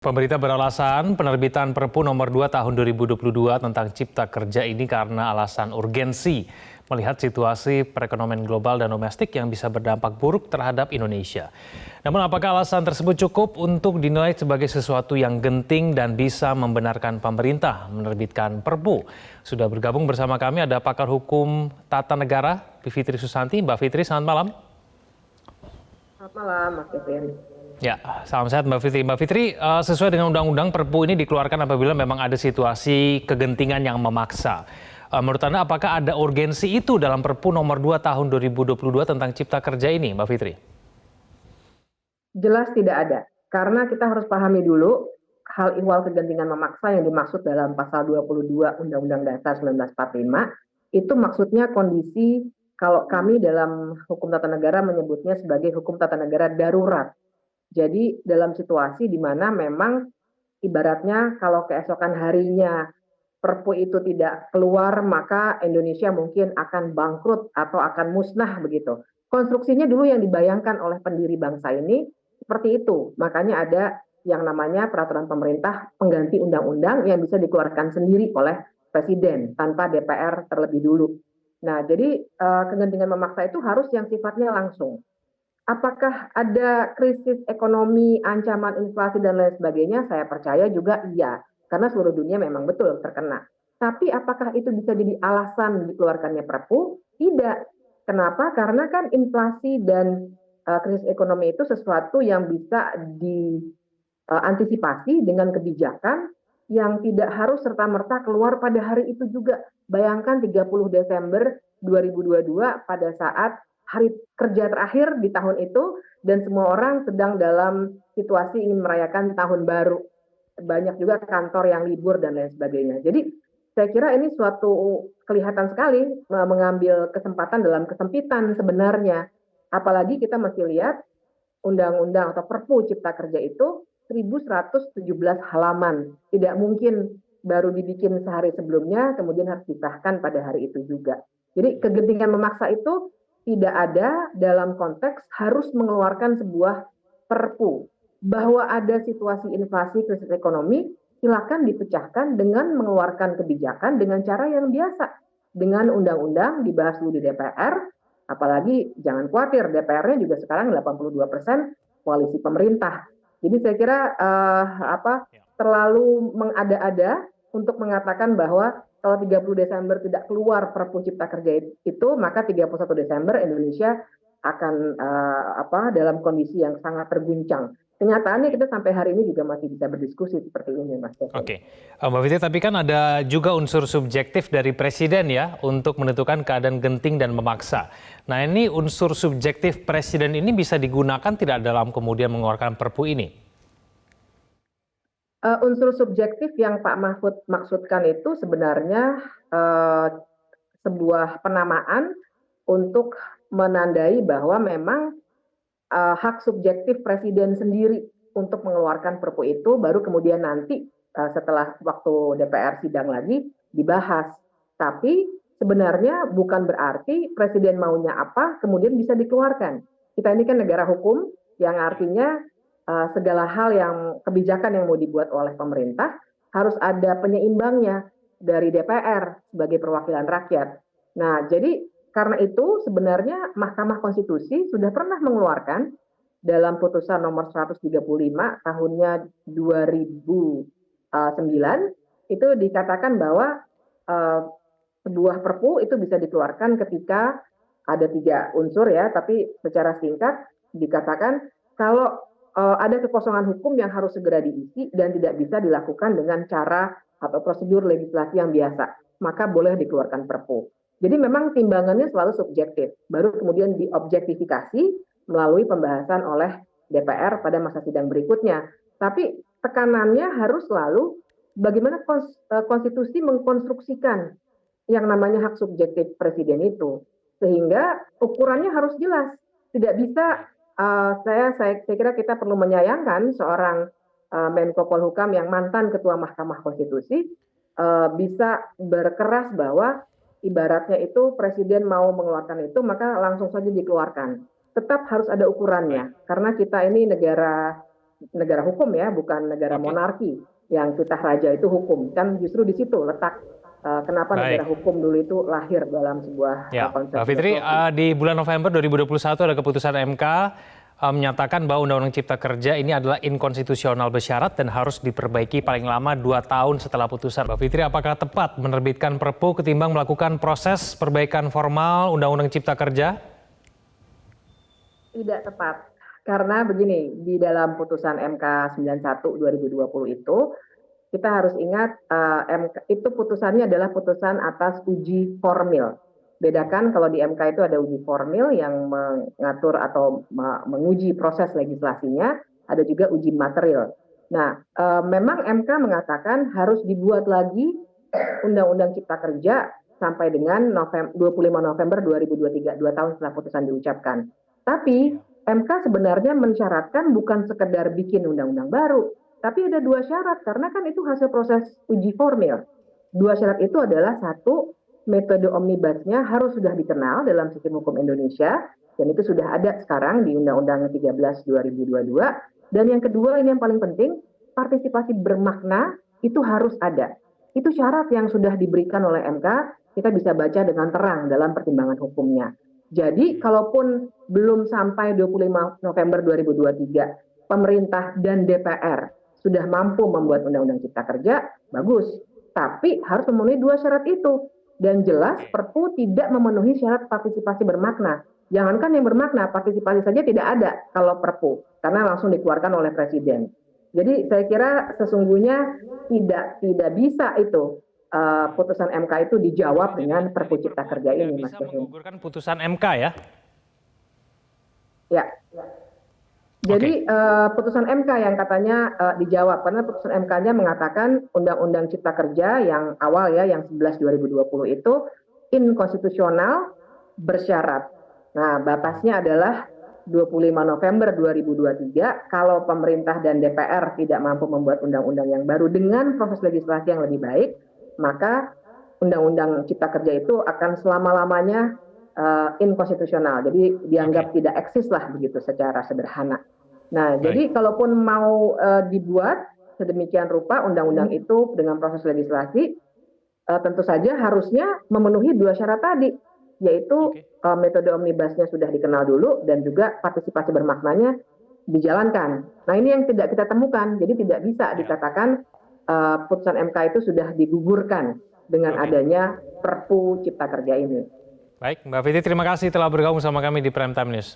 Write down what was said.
Pemerintah beralasan penerbitan Perpu nomor 2 tahun 2022 tentang Cipta Kerja ini karena alasan urgensi melihat situasi perekonomian global dan domestik yang bisa berdampak buruk terhadap Indonesia. Namun apakah alasan tersebut cukup untuk dinilai sebagai sesuatu yang genting dan bisa membenarkan pemerintah menerbitkan Perpu? Sudah bergabung bersama kami ada pakar hukum tata negara, Bivitri Susanti. Mbak Fitri, selamat malam. Selamat malam, Mas Kevin. Ya, salam sehat Mbak Fitri. Mbak Fitri, sesuai dengan undang-undang Perpu ini dikeluarkan apabila memang ada situasi kegentingan yang memaksa. Menurut Anda apakah ada urgensi itu dalam Perpu nomor 2 tahun 2022 tentang Cipta Kerja ini, Mbak Fitri? Jelas tidak ada, karena kita harus pahami dulu hal ihwal kegentingan memaksa yang dimaksud dalam pasal 22 Undang-Undang Dasar 1945, itu maksudnya kondisi kalau kami dalam hukum tata negara menyebutnya sebagai hukum tata negara darurat. Jadi dalam situasi di mana memang ibaratnya kalau keesokan harinya Perpu itu tidak keluar, maka Indonesia mungkin akan bangkrut atau akan musnah begitu. Konstruksinya dulu yang dibayangkan oleh pendiri bangsa ini seperti itu. Makanya ada yang namanya peraturan pemerintah pengganti undang-undang yang bisa dikeluarkan sendiri oleh Presiden tanpa DPR terlebih dulu. Nah, jadi kegentingan memaksa itu harus yang sifatnya langsung. Apakah ada krisis ekonomi, ancaman inflasi, dan lain sebagainya? Saya percaya juga iya, karena seluruh dunia memang betul terkena. Tapi apakah itu bisa jadi alasan dikeluarkannya Perpu? Tidak. Kenapa? Karena kan inflasi dan krisis ekonomi itu sesuatu yang bisa diantisipasi dengan kebijakan yang tidak harus serta-merta keluar pada hari itu juga. Bayangkan 30 Desember 2022 pada saat hari kerja terakhir di tahun itu dan semua orang sedang dalam situasi ingin merayakan tahun baru. Banyak juga kantor yang libur dan lain sebagainya. Jadi saya kira ini suatu kelihatan sekali mengambil kesempatan dalam kesempitan sebenarnya. Apalagi kita masih lihat undang-undang atau Perpu Cipta Kerja itu 1117 halaman. Tidak mungkin baru dibikin sehari sebelumnya kemudian harus disahkan pada hari itu juga. Jadi kegentingan memaksa itu tidak ada dalam konteks harus mengeluarkan sebuah Perpu. Bahwa ada situasi inflasi krisis ekonomi, silakan dipecahkan dengan mengeluarkan kebijakan dengan cara yang biasa. Dengan undang-undang dibahas dulu di DPR, apalagi jangan khawatir DPR-nya juga sekarang 82% koalisi pemerintah. Jadi saya kira terlalu mengada-ada untuk mengatakan bahwa kalau 30 Desember tidak keluar Perpu Cipta Kerja itu, maka 31 Desember Indonesia akan dalam kondisi yang sangat terguncang. Kenyataannya kita sampai hari ini juga masih bisa berdiskusi seperti ini, Mas Kevin. Oke, Mbak Fitri, tapi kan ada juga unsur subjektif dari Presiden ya untuk menentukan keadaan genting dan memaksa. Nah ini unsur subjektif Presiden ini bisa digunakan tidak dalam kemudian mengeluarkan Perpu ini? Unsur subjektif yang Pak Mahfud maksudkan itu sebenarnya sebuah penamaan untuk menandai bahwa memang hak subjektif Presiden sendiri untuk mengeluarkan Perpu itu baru kemudian nanti setelah waktu DPR sidang lagi dibahas. Tapi sebenarnya bukan berarti Presiden maunya apa kemudian bisa dikeluarkan. Kita ini kan negara hukum yang artinya segala hal yang kebijakan yang mau dibuat oleh pemerintah harus ada penyeimbangnya dari DPR sebagai perwakilan rakyat. Nah, jadi karena itu sebenarnya Mahkamah Konstitusi sudah pernah mengeluarkan dalam putusan nomor 135 tahunnya 2009 itu dikatakan bahwa sebuah Perpu itu bisa dikeluarkan ketika ada 3 unsur ya, tapi secara singkat dikatakan kalau ada kekosongan hukum yang harus segera diisi dan tidak bisa dilakukan dengan cara atau prosedur legislasi yang biasa, maka boleh dikeluarkan Perpu. Jadi memang timbangannya selalu subjektif, baru kemudian diobjektifikasi melalui pembahasan oleh DPR pada masa sidang berikutnya. Tapi tekanannya harus selalu bagaimana konstitusi mengkonstruksikan yang namanya hak subjektif Presiden itu. Sehingga ukurannya harus jelas. Tidak bisa saya kira kita perlu menyayangkan seorang Menko Polhukam yang mantan Ketua Mahkamah Konstitusi bisa berkeras bahwa ibaratnya itu Presiden mau mengeluarkan itu maka langsung saja dikeluarkan. Tetap harus ada ukurannya karena kita ini negara negara hukum ya, bukan negara Oke. monarki. Yang titah raja itu hukum. Kan justru di situ letak kenapa negara Baik. hukum dulu itu lahir dalam sebuah Ya, konsep Mbak Fitri, filosofi. di bulan November 2021 ada keputusan MK menyatakan bahwa Undang-Undang Cipta Kerja ini adalah inkonstitusional bersyarat dan harus diperbaiki paling lama 2 tahun setelah putusan. Mbak Fitri, apakah tepat menerbitkan Perpu ketimbang melakukan proses perbaikan formal Undang-Undang Cipta Kerja? Tidak tepat. Karena begini, di dalam putusan MK 91 2020 itu, kita harus ingat MK itu putusannya adalah putusan atas uji formil. Bedakan kalau di MK itu ada uji formil yang mengatur atau menguji proses legislasinya, ada juga uji material. Nah, memang MK mengatakan harus dibuat lagi Undang-Undang Cipta Kerja sampai dengan 25 November 2023, 2 tahun setelah putusan diucapkan. Tapi MK sebenarnya mensyaratkan bukan sekedar bikin undang-undang baru, tapi ada 2 syarat karena kan itu hasil proses uji formil. 2 syarat itu adalah satu, metode omnibusnya harus sudah dikenal dalam sistem hukum Indonesia dan itu sudah ada sekarang di Undang-Undang 13 2022. Dan yang kedua ini yang paling penting, partisipasi bermakna itu harus ada. Itu syarat yang sudah diberikan oleh MK, kita bisa baca dengan terang dalam pertimbangan hukumnya. Jadi kalaupun belum sampai 25 November 2023, pemerintah dan DPR sudah mampu membuat Undang-Undang Cipta Kerja, bagus. Tapi harus memenuhi 2 syarat itu. Dan jelas Perpu tidak memenuhi syarat partisipasi bermakna. Jangankan yang bermakna, partisipasi saja tidak ada kalau Perpu, karena langsung dikeluarkan oleh Presiden. Jadi saya kira sesungguhnya tidak bisa itu putusan MK itu dijawab dengan Perpu Cipta Kerja ini, Mas Bisa Kevin. menggugurkan putusan MK ya? Ya. Jadi putusan MK yang katanya dijawab karena putusan MK-nya mengatakan Undang-Undang Cipta Kerja yang awal ya yang 11 2020 itu inkonstitusional bersyarat. Nah, batasnya adalah 25 November 2023 kalau pemerintah dan DPR tidak mampu membuat undang-undang yang baru dengan proses legislasi yang lebih baik, maka Undang-Undang Cipta Kerja itu akan selama-lamanya inkonstitusional. Jadi dianggap tidak eksis lah begitu secara sederhana. Nah, jadi kalaupun mau dibuat sedemikian rupa undang-undang itu dengan proses legislasi, tentu saja harusnya memenuhi 2 syarat tadi, yaitu metode omnibusnya sudah dikenal dulu dan juga partisipasi bermaknanya dijalankan. Nah, ini yang tidak kita temukan. Jadi tidak bisa dikatakan putusan MK itu sudah digugurkan dengan adanya Perpu Cipta Kerja ini. Baik, Mbak Fitri, terima kasih telah bergabung sama kami di Prime Time News.